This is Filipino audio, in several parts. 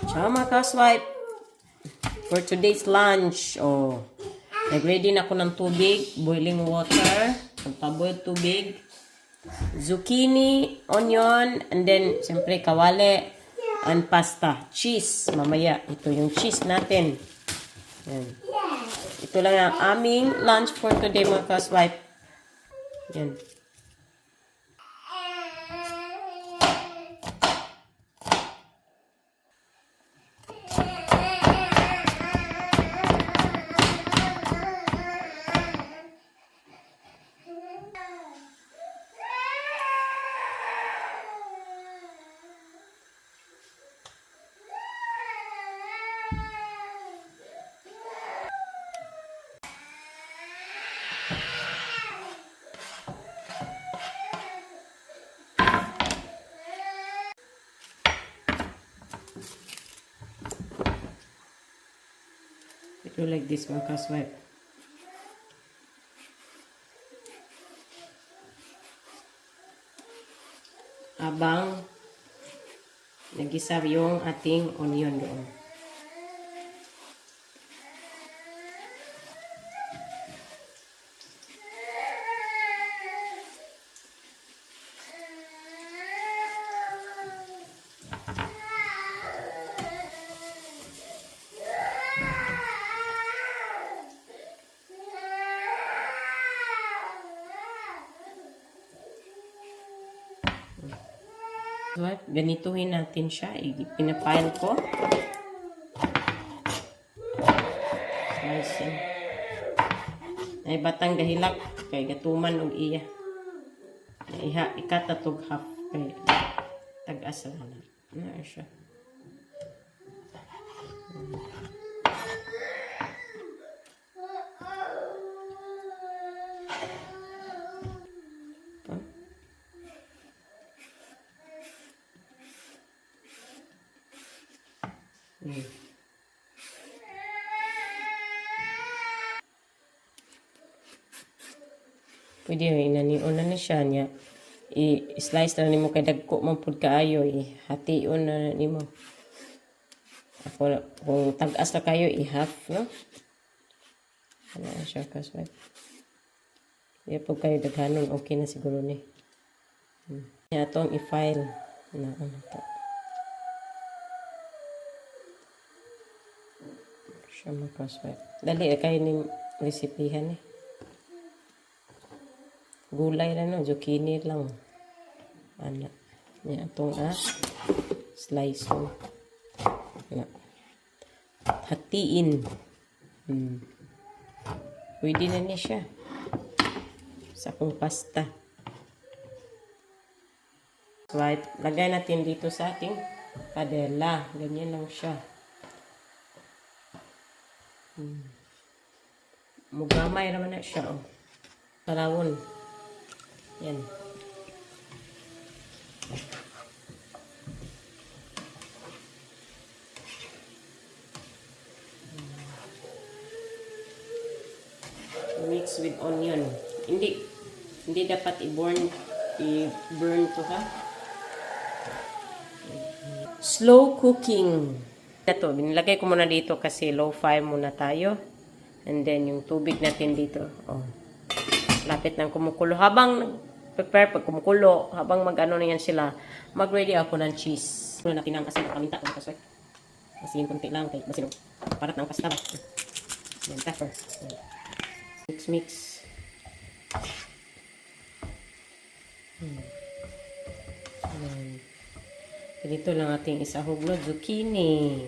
Ciao mga ka-swipe. For today's lunch, nag-ready na ako ng tubig, boiling water, pagpaboil tubig, zucchini, onion, and then, siyempre, kawali, and pasta. Cheese, mamaya. Ito yung cheese natin. Yan. Ito lang ang aming lunch for today mga ka-swipe. Yan. Ito like this mga ka-swipe. Abang nag-isa yung ating onion doon. Ganituhin natin siya. Pinapile ko. Slicing. Ay batang gahilak. Kay gatuman og iya. Ikatatog half. Kay tag-asa na. Ano siya? Pwede yung inaniuna na siya niya. I-slice na nimo kay dagko man pud kaayo. Hation na nimo. Ako, kung tag-as na kayo, i-half, no? Ano na siya kasway. Hindi po kayo daghanon, okay na siguro ni. Itong i-file. Na ano to. Siya makasway. Dali, kayo ni resipihan eh. Gulay lang, no? Zucchini lang. Ano. Yan, itong slice mo. Ano. Hatiin. Pwede na niya siya. Sa akong pasta. Right. Lagay natin dito sa ating padella. Ganyan lang siya. Mugamay naman na siya. Oh. Parawon. Yan. Mix with onion. Hindi dapat i-burn to ha. Slow cooking. Ito, binilagay ko muna dito kasi low fire muna tayo. And then yung tubig natin dito. Oh. Lapit ng kumukulo. Habang prepare pag kumukulo, habang mag-ano na yan sila, mag-ready ako ng cheese. Ano natin ang asin na paminta. Asin kunti lang. Kaya basin parat ng pasta ba. Then pepper. Mix. Ganito lang ating isahog no, zucchini.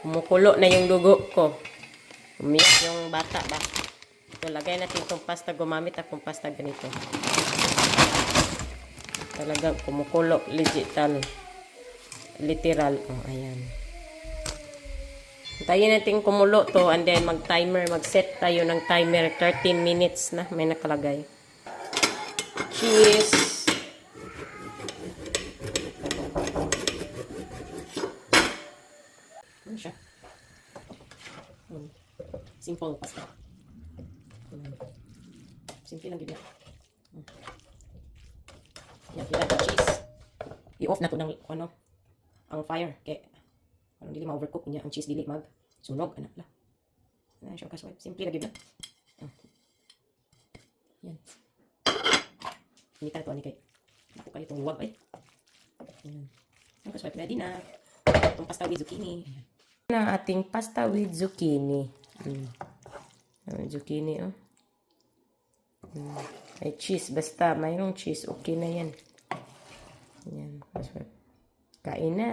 Kumukulo na yung dugo ko. Umiyak yung bata ba. Ito, lagay natin itong pasta. Gumamit akong pasta ganito. Talagang kumukulo. Literal. Oh, ayan. Tayo natin kumulo to and then mag-timer. Mag-set tayo ng timer. 13 minutes na. May nakalagay. Cheese. Ano siya? Simple pasta. Simple lang ganyan. Yan, cheese. I-off na to ng ano. ang fire. Kaya, ano dili ma-overcook niya, ang cheese dili mag sunog, anak la. Ano siya kaswipe. Simple lagi na. Yan. Ini ka ito, ani kay. Ako kayo itong huwag, ay. Yan. Ang kaswipe, ready na. Itong pasta with zucchini. Na ating pasta with zucchini. Zucchini, oh. Ay, cheese. Basta, mayroong cheese. Okay na yan. Yan. Kain na.